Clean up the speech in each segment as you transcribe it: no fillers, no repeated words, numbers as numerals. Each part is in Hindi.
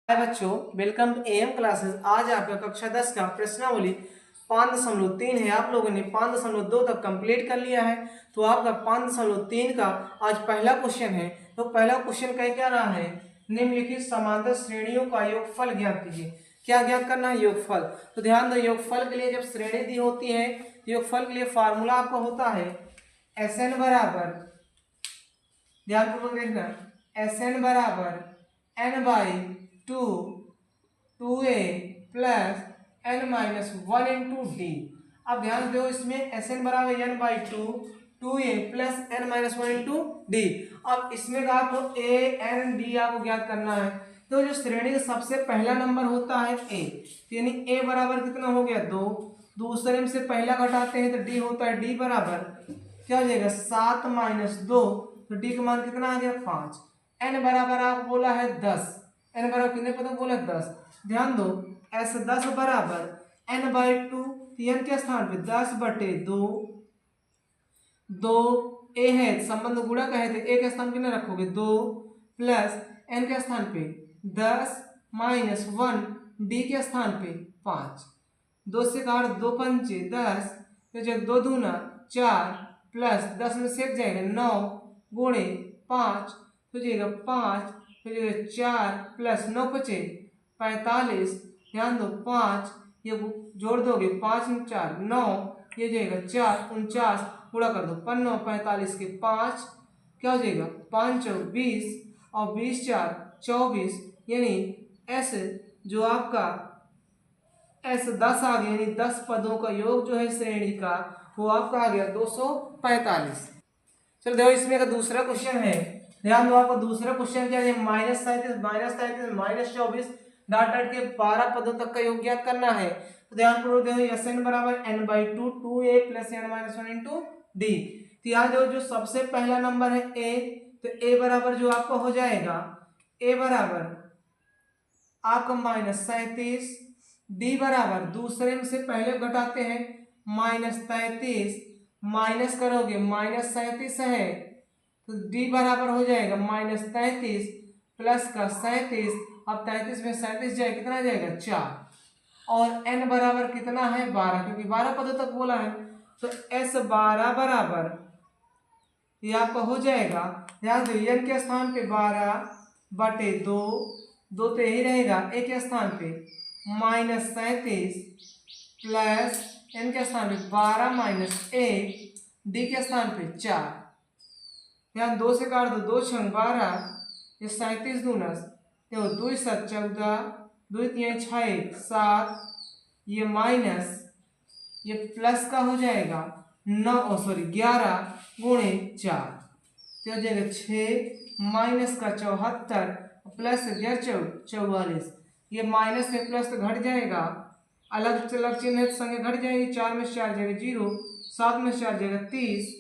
हाय बच्चों, वेलकम टू एएम क्लासेस। आज आपका कक्षा 10 का प्रश्नावली 5.3 है। आप लोगों ने 5.2 तक कंप्लीट कर लिया है। तो आपका 5.3 का आज पहला क्वेश्चन है। तो पहला क्वेश्चन कह क्या रहा है, निम्नलिखित समांतर श्रेणियों का योगफल ज्ञात कीजिए। क्या ज्ञात करना है? योगफल। तो ध्यान दो, योगफल के लिए जब श्रेणी दी होती है, योगफल के लिए फार्मूला आपका होता है Sn बराबर, ध्यानपूर्वक देखना, Sn बराबर n/2 2a plus n-1 into D. अब ध्यान दो, इसमें Sn बराबर n/2 2a plus n-1 into D. अब इसमें का आपको a n d आपको ज्ञात करना है। तो जो श्रेणी का सबसे पहला नंबर होता है a, यानी a बराबर कितना हो गया 2। दूसरे में से पहला घटाते हैं तो d होता है, d बराबर क्या हो जाएगा 7 - 2, तो d का मान कितना आ गया 5। n बराबर आप बोला है 10, n बराबर कितने पदों बोला 10। ध्यान दो, s 10 बराबर n/2, n के स्थान पे 10/2 2 a है, संबंध गुणा का है तो a के स्थान पे ना रखोगे 2 प्लस n के स्थान पे 10 - 1 d के स्थान पे 5। 2 से काट 2 पंचे 10, तो जब 2 दूना 4 प्लस 10 में से जाएगा 9 गुणे 5, तो जाएगा 5, तो जाएगा 4 प्लस 9 बचे 45। ध्यान दो 5 ये जोड़ दोगे 5 में 4 9, ये जाएगा 4 49 पूरा कर दो 5 45 के 5, क्या हो जाएगा 5 चौक 20 और 20 4 24, यानी एस जो आपका S 10 आ गया, यानी 10 पदों का योग जो है श्रेणी का वो आपका आ गया 245। चलो देखो, इसमें का दूसरा क्वेश्चन है। ध्यान दो, आपका दूसरा क्वेश्चन क्या है, -37 - 24 डाट डाट के 12 पदों तक का योग ज्ञात करना है। तो ध्यान पूर्वक देखो, Sn बराबर n/2 2a plus n-1 into D. तो यहाँ जो सबसे पहला नंबर है a, तो a बराबर जो आपका हो जाएगा a बराबर आपका -37, डी बराबर दूसरे में से पहले घटाते हैं -33, माइनस करोगे -37 है, तो डी बराबर हो जाएगा -33 प्लस का 37। अब 33 में 37 जाए कितना जाएगा 4, और n बराबर कितना है 12, क्योंकि 12 पदों तक बोला है। तो s 12 बराबर ये आपका हो जाएगा, ध्यान दो n के स्थान पे 12/2, 2 तो यही रहेगा, a के स्थान पे -37 प्लस n के स्थान पे 12 - 1, d के स्थान पे 4। यहाँ 2 से काट दो, 2 छंग 12, ये 37 दूनस, देखो 2 7 14, 2 3 6 7, ये माइनस ये प्लस का हो जाएगा 11 गुणे 4, तो हो जाएगा 6 माइनस का 74 प्लस 44, ये माइनस से प्लस तो घट जाएगा, अलग अलग चिन्ह संख्या घट जाएगी, 4 में से 4 जाएगा 0, 7 में से 4 जाएगा 30,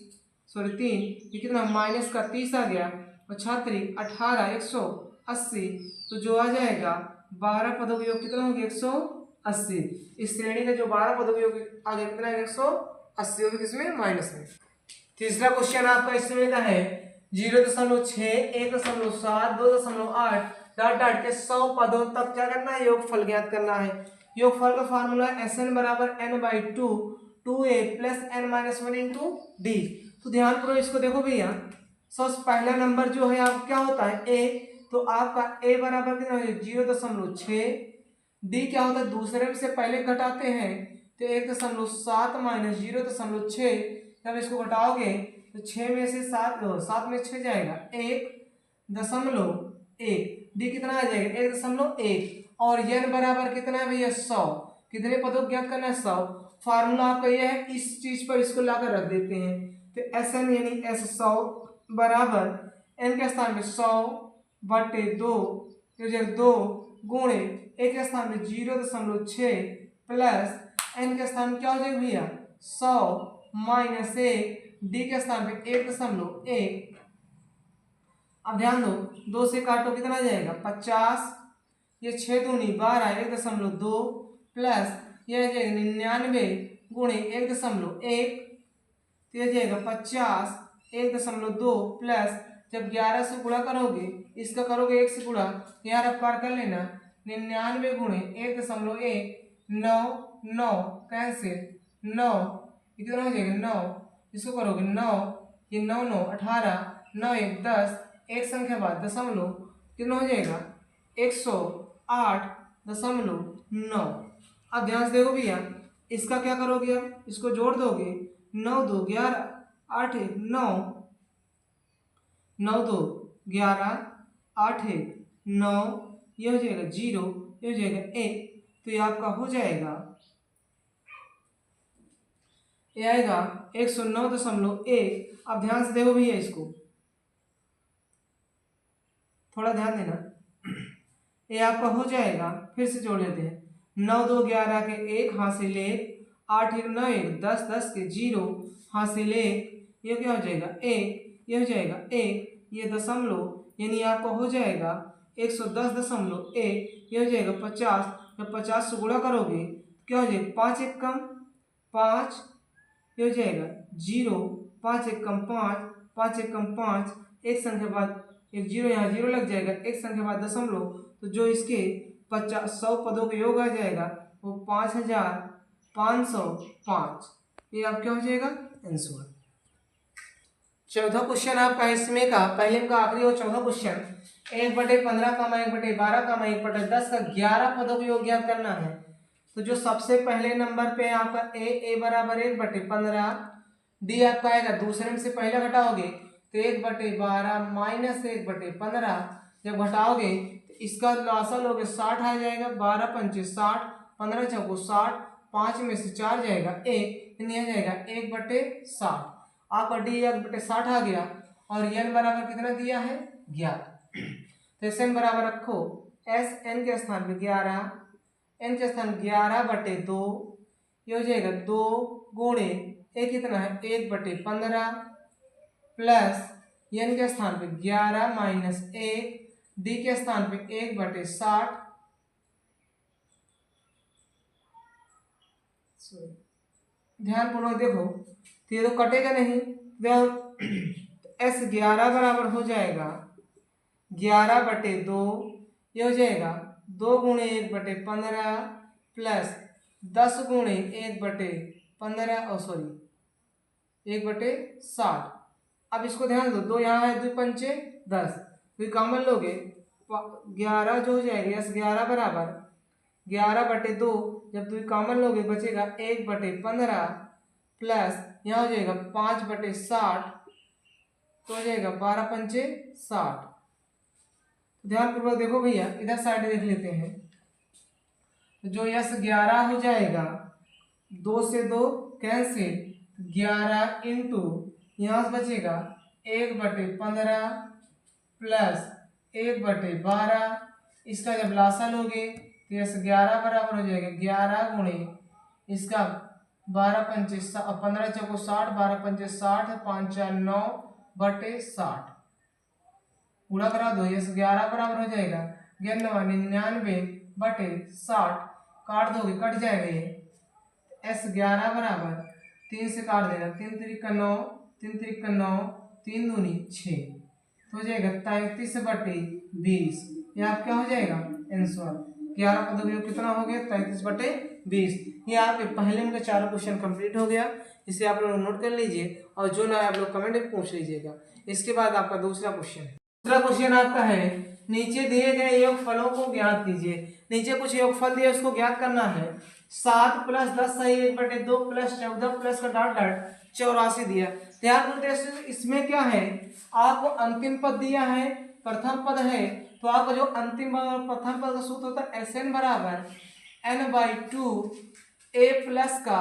सॉरी 3, ये कितना माइनस का 30 आ गया, और 18 180, तो जो आ जाएगा 12 पदों का योग कितना हो गया 180। इस श्रेणी का जो 12 पदों का योग आ गया कितना है 180, और किसमें माइनस में। तीसरा क्वेश्चन आपका इसमें का है 0.6 1.7 2.8 डाट डाट के 100 पदों तक क्या करना है, योगफल ज्ञात करना है। योगफल का फार्मूला Sn बराबर n/2 2a plus n-1 into D. तो ध्यान पूर्वक इसको देखो भैया, सबसे पहला नंबर जो है आपका क्या होता है a, तो आपका a बराबर कितना है 0.6, d क्या होता है दूसरे में से पहले घटाते हैं तो 1.7 - 0.6, जब इसको घटाओगे तो 6 में से 7 में 6 जाएगा 1.1, डी कितना आ जाएगा 1.1, और n बराबर कितना है भैया 100। कितने पदों को ज्ञात करना है 100। फार्मूला आपका यह है, इस चीज पर इसको लाकर रख देते हैं, तो Sn यानी S 100 बराबर n के स्थान पे 100/2, तो 2 गुणे 1 के स्थान पे 0.6 प्लस n के स्थान पे क्या हो जाएगा भैया 100 माइनस 1, डी के स्थान पे 1.1। अब ध्यान दो, 2 से काटो कितना जाएगा 50, ये 6 दूनी 12 1.2 प्लस ये जाएगा 99 गुणे 1.1, तो ये जाएगा 50 1.2 प्लस जब 11 से गुणा करोगे, इसका करोगे 1 से गुणा, 11 पार कर लेना, 99 गुणे 1.199 कैंसिल 9 कितना हो जाएगा 9, इसको करोगे 9 ये 9 9 18 9 1 10 एक संख्या बाद दशमलव कितना हो जाएगा 108.9। अब ध्यान से देखो भैया इसका क्या करोगे, अब इसको जोड़ दोगे 9 2 11 8 1 9 9 2 11 8 1 9 ये हो जाएगा 0 ये हो जाएगा 1, तो ये आपका हो जाएगा ये आएगा 109.1। अब ध्यान से देखो भैया इसको थोड़ा ध्यान देना, ये आपका हो जाएगा, फिर से जोड़ लेते हैं 9 2 11 के 1 हासिल 1 8 1 9 1 10 10 के 0 हासिल 1 ये क्या हो जाएगा 1 ये हो जाएगा 1 ये दशमलव यानी आपका हो जाएगा 110.1 ये हो जाएगा 50। जब 50 से गुणा करोगे क्या हो जाएगा 5 1 कम 5 ये हो जाएगा 0 5 1 कम 5 5 1 कम 5 एक संख्या बाद एक 0 यहाँ 0 लग जाएगा, एक संख्या बाद दशमलव, तो जो इसके 100 पदों का योग आ जाएगा वो 5505। ये आप क्या हो जाएगा आंसर। चौथा क्वेश्चन आपका इसमें का पहले का आखिरी और चौथा क्वेश्चन 1/15 का 1/12 का 1/10 का 11 पदों का योग ज्ञात करना है। तो जो सबसे पहले नंबर पे आपका a बराबर 1/15, डी आपका आएगा दूसरे में से पहले घटाओगे तो 1/12 माइनस 1/15 जब घटाओगे तो इसका लॉसा लोगे 60 आ जाएगा, 12 पंचे 60 15 चौको 60 5 में से 4 जाएगा 1 यानी आ जाएगा 1/60। आपका डी 1/60 आ गया और एन बराबर कितना दिया है 11, तो एस एन बराबर रखो एस एन के स्थान पे 11 एन के स्थान 11/2 ये हो जाएगा 2 गुणे एक कितना है 1/15 प्लस एन के स्थान पे 11 माइनस 1 डी के स्थान पे 1/60 ध्यान पूर्वक देखो तो ये तो कटेगा नहीं, एस 11 बराबर हो जाएगा 11/2 ये हो जाएगा 2 गुणे 1/15 प्लस 10 गुणे 1/15 सॉरी 1/60। अब इसको ध्यान दो, 2 यहाँ है 2 पंचे 10 तो कॉमन लोगे 11 जो हो जाएगा यस 11 बराबर 11/2 जब 2 कॉमन लोगे बचेगा 1/15 प्लस यहाँ हो जाएगा 5/60 तो हो जाएगा 12 पंचे 60। ध्यान पूर्वक देखो भैया इधर साइड देख लेते हैं, जो यस 11 हो जाएगा 2 से 2 कैंसिल 11 इंटू यहाँ से बचेगा 1/15 प्लस 1/12 इसका जब लासा लोगे तो यस 11 बराबर हो जाएगा 11 गुणे इसका 12 पंचे 15 चौको 60 12 पंचे 60 5 4 9/60 पूरा करा दो, यस 11 बराबर हो जाएगा 99/60 काट दोगे कट जाएगा ये एस 11 बराबर 3 से काट देना 3 3 का 9 3 3 का 9 3 दूनी 6 तो हो जाएगा 33/20। ये आप क्या हो जाएगा आंसर। 11 पदों का योग कितना हो गया 33/20। ये आपके पहले में 4 क्वेश्चन कंप्लीट हो गया, इसे आप लोग नोट कर लीजिए और जो ना आप लोग कमेंट में पूछ लीजिएगा। इसके बाद आपका दूसरा क्वेश्चन है, दूसरा क्वेश्चन आपका है नीचे दिए गए योगफलों को ज्ञात कीजिए। नीचे कुछ योगफल दिए उसको ज्ञात करना है। 7 + 10 सही 1/2 प्लस 14 प्लस का डॉट डॉट 84 दिया। ध्यान दो इसमें क्या है आपको अंतिम पद दिया है, प्रथम पद है तो आपका जो अंतिम और प्रथम पद का सूत्र होता है Sn बराबर n/2 a प्लस का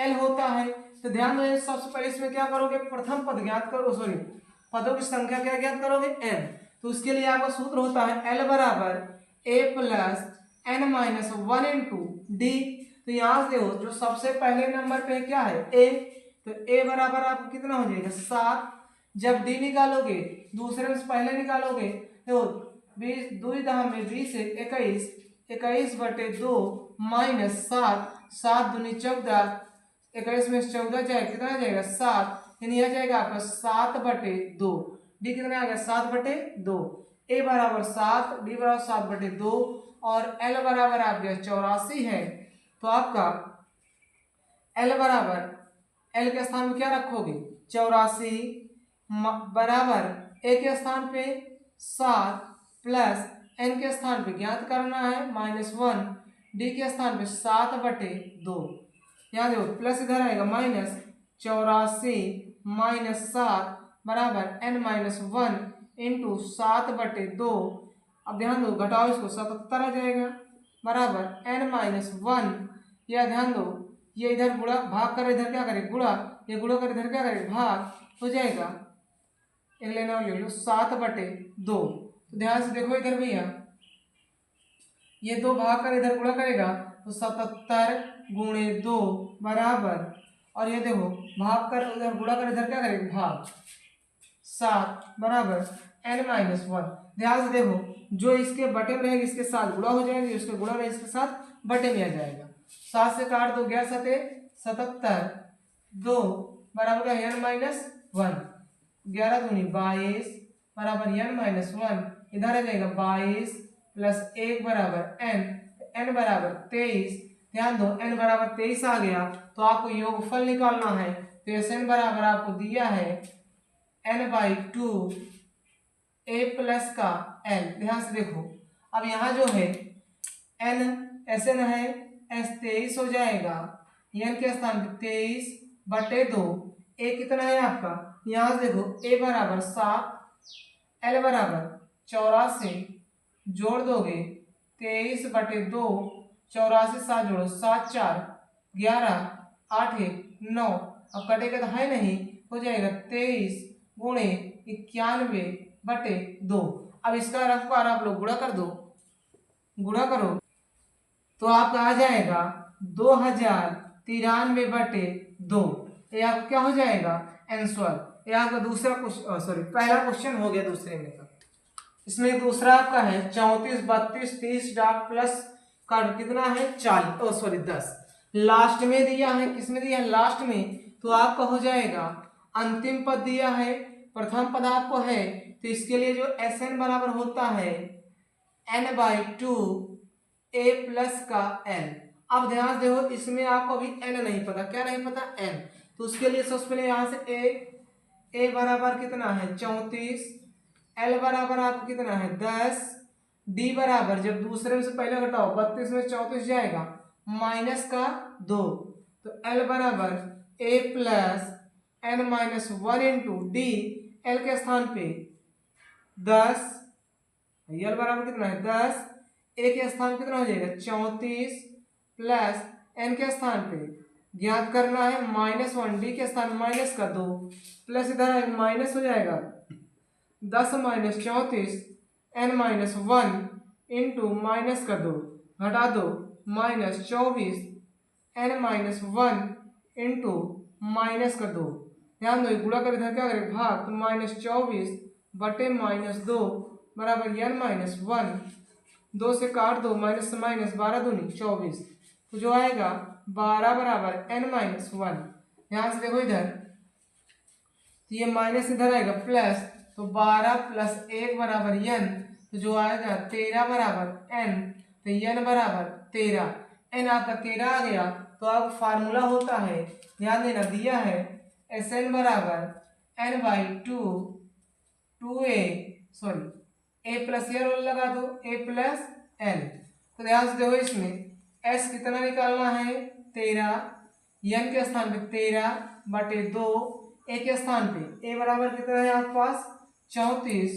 l होता है। तो ध्यान दो सबसे पहले इसमें क्या करोगे प्रथम पद ज्ञात करो, सॉरी पदों की संख्या क्या ज्ञात करोगे n। तो उसके लिए आपका सूत्र होता है l बराबर a plus n-1 into D. तो यहाँ से हो जो सबसे पहले नंबर पे क्या है a, तो a बराबर आपको कितना हो जाएगा 7। जब d निकालोगे दूसरे में से पहले निकालोगे तो 20 2 में 20 21 21/2 माइनस 7 7 दूनी 14 21 में 14 जाए कितना आ जाएगा 7 यानी आ जाएगा आपका 7/2। डी कितना आ गया 7/2। ए बराबर 7, डी बराबर 7/2 और एल बराबर आप गया 84 है। तो आपका एल बराबर, एल के स्थान में क्या रखोगे 84 बराबर ए के स्थान पे 7 प्लस एन के स्थान पे ज्ञात करना है -1, डी के स्थान पे 7/2। यहाँ देखो प्लस इधर आएगा -84 -7 बराबर n-1 इंटू 7/2। अब ध्यान दो घटाओ इसको 77 आ जाएगा बराबर n-1। यह ध्यान दो ये इधर गुणा भाग कर इधर क्या करे गुणा, ये गुणा कर इधर क्या करे भाग, हो जाएगा एक लेना ले लो 7/2। तो ध्यान से देखो इधर भैया ये 2 भाग कर इधर गुणा करेगा तो 77 गुणे 2 बराबर, और ये देखो भाग कर उधर गुणा कर इधर क्या करेगा भाग 7 बराबर n-1। ध्यान से देखो जो इसके बटे में रहेगी इसके साथ गुणा हो जाएगी, इसके गुणा में इसके साथ बटे में आ जाएगा। 7 से काट दो 11 7 77 2 बराबर का n-1, 11 दूनी 22 बराबर n-1, इधर आ जाएगा 22 प्लस 1 बराबर n, n बराबर 23। ध्यान दो n बराबर 23 आ गया तो आपको योगफल निकालना है। तो Sn बराबर आपको दिया है n/2 a प्लस का l। ध्यान से देखो अब यहाँ जो है n Sn है s 23 हो जाएगा, n के स्थान पे 23/2। a कितना है आपका, यहाँ से देखो a बराबर 7, l बराबर 84, जोड़ दोगे 23/2, 84 7 जोड़ो 7 4 11 8 1 9, अब कटेगा तो है नहीं, हो जाएगा 23 गुणे 91/2। अब इसका रफकार आप लोग गुणा कर दो, गुणा करो तो आपका आ जाएगा 2093/2। ये आपका क्या हो जाएगा आंसर। ये आपका दूसरा क्वेश्चन, सॉरी पहला क्वेश्चन हो गया दूसरे में का। इसमें दूसरा आपका है 34 32 30 डार्क प्लस का कितना है 40 सॉरी 10 लास्ट में दिया है। किसमें दिया है लास्ट में, तो आपका हो जाएगा अंतिम पद दिया है, प्रथम पद आपको है तो इसके लिए जो Sn बराबर होता है n/2 a प्लस का n। अब ध्यान देखो इसमें आपको अभी n नहीं पता, क्या नहीं पता n, तो उसके लिए सबसे पहले यहाँ से a बराबर कितना है 34, l बराबर आपको कितना है 10, d बराबर जब दूसरे में से पहले घटाओ 32 में 34 जाएगा -2, तो l बराबर a plus n-1 into D, l के स्थान पे 10, l बराबर कितना है 10, a के स्थान कितना हो जाएगा 34 प्लस n के स्थान पे ज्ञात करना है -1, डी के स्थान -2 प्लस इधर माइनस हो जाएगा 10 - 34 n-1 इंटू -2 घटा दो -24 n-1 इंटू -2। ध्यान दो गुणा कर इधर क्या करें भाग, तो -24/-2 बराबर n-1, 2 से काट दो माइनस से माइनस 12 दूनी 24, तो जो आएगा 12 बराबर n-1। ध्यान से देखो इधर तो ये माइनस इधर आएगा प्लस, तो 12 प्लस 1 बराबर n, तो जो आएगा 13 बराबर n, तो n बराबर 13, n आपका 13 आ गया। तो अब फार्मूला होता है, ध्यान देना दिया है Sn बराबर n/2 2a sorry a plus ये रोल लगा दो a प्लस n। तो ध्यान से देखो इसमें s कितना निकालना है 13, n के स्थान पे 13/2, a के स्थान पे a बराबर कितना है आपके पास 34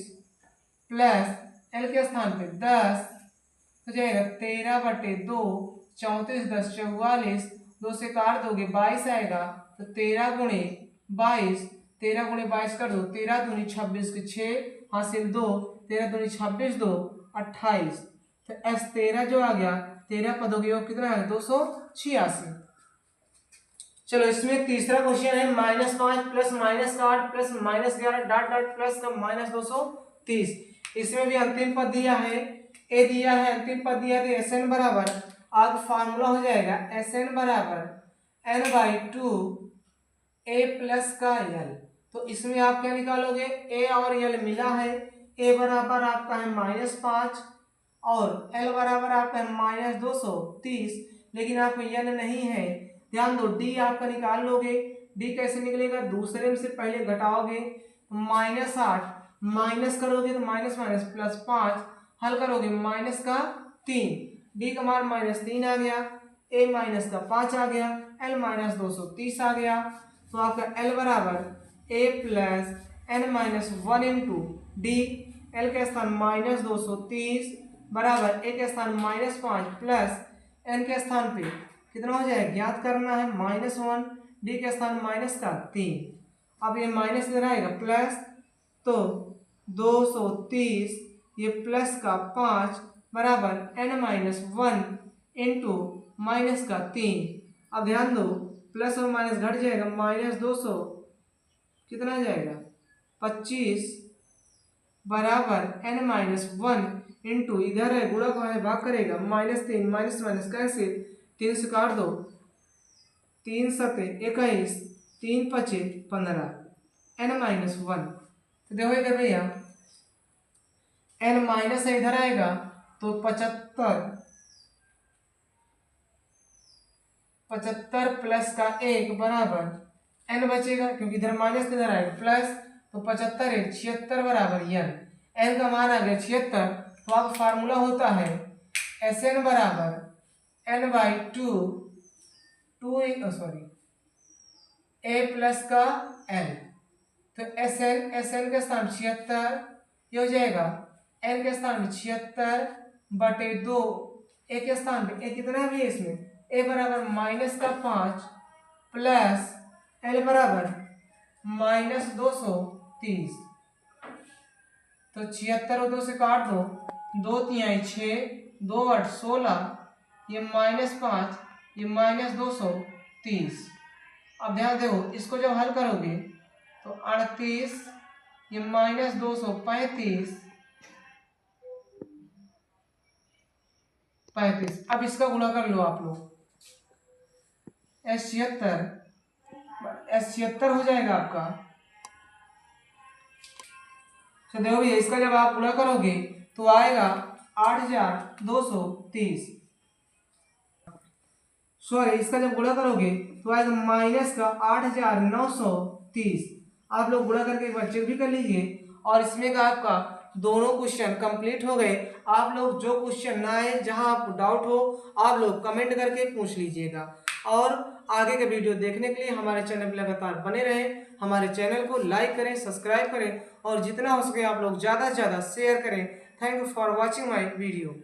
प्लस l के स्थान पे 10, तो जाएगा 13/2, 34 10 44, 2 से काट दोगे 22 आएगा, तो 13 गुणे 22, 13 गुणे 22 कर दो 13 दूनी 26 के 6 हासिल 2, 13 दूनी 26 2 28, तो S13 जो आ गया 13 पदों के योग कितना है 286। चलो इसमें तीसरा क्वेश्चन है -5 plus -8 plus -11 dot dot plus का -230। इसमें भी अंतिम पद दिया है, ए दिया है अंतिम पद दिया है, तो Sn बराबर आगे फार्मूला हो जाएगा Sn बराबर n/2 a प्लस का l। तो इसमें आप क्या निकालोगे a और l मिला है, ए बराबर आपका है -5 और एल बराबर आपका है -230, लेकिन आपको यन नहीं है। ध्यान दो, डी आपका निकाल लोगे। डी कैसे निकलेगा, दूसरे में से पहले घटाओगे तो -8 माइनस करोगे तो माइनस माइनस +5, हल करोगे -3, डी का मान -3 आ गया, ए -5 आ गया, एल -230 आ गया। तो आपका एल बराबर A plus N -1 into D, L के स्थान -230 बराबर ए के स्थान -5 प्लस एन के स्थान पे कितना हो जाएगा ज्ञात करना है -1, डी के स्थान -3। अब ये माइनस इधर आएगा प्लस, तो 230 ये प्लस का 5 बराबर n -1 इंटू -3। अब ध्यान दो, प्लस और माइनस घट जाएगा, -200 कितना आ जाएगा 25 बराबर n -1 इंटू इधर है गुणक है भाग करेगा -3 माइनस माइनस कैसे 3 से काट दो, 3 सते 21, 3 पचे 15, n -1। तो देखो इधर भैया n माइनस है इधर आएगा तो 75 प्लस का 1 बराबर n बचेगा, क्योंकि इधर माइनस इधर आएगा प्लस, तो 75 है 76 बराबर n का मान आ गया 76। तो अब फार्मूला होता है Sn बराबर n/2 a प्लस का l। तो Sn के स्थान 76 ये हो जाएगा n के स्थान में 76/2, a के स्थान पे a कितना भी है इसमें, a बराबर -5 प्लस l बराबर -230। तो 76 और 2 से काट दो, 2 तिहाई 6, 2 8 16, ये -5 ये -230। अब ध्यान दो, इसको जब हल करोगे तो 38 ये -235 35। अब इसका गुणा कर लो आप लोग, S76 हो जाएगा आपका। तो देखो भैया इसका जब आप गुणा करोगे तो आएगा 8230। सॉरी, इसका जब गुणा करोगे तो आएगा -8,930। आप लोग गुणा करके एक बार चेक भी कर लीजिए। और इसमें का आपका दोनों क्वेश्चन कंप्लीट हो गए। आप लोग जो क्वेश्चन ना आए, जहां आपको डाउट हो, आप लोग कमेंट करके पूछ लीजिएगा। और आगे के वीडियो देखने के लिए हमारे चैनल पर लगातार बने रहें। हमारे चैनल को लाइक करें, सब्सक्राइब करें और जितना हो सके आप लोग ज़्यादा से ज़्यादा शेयर करें। Thank you for watching my video.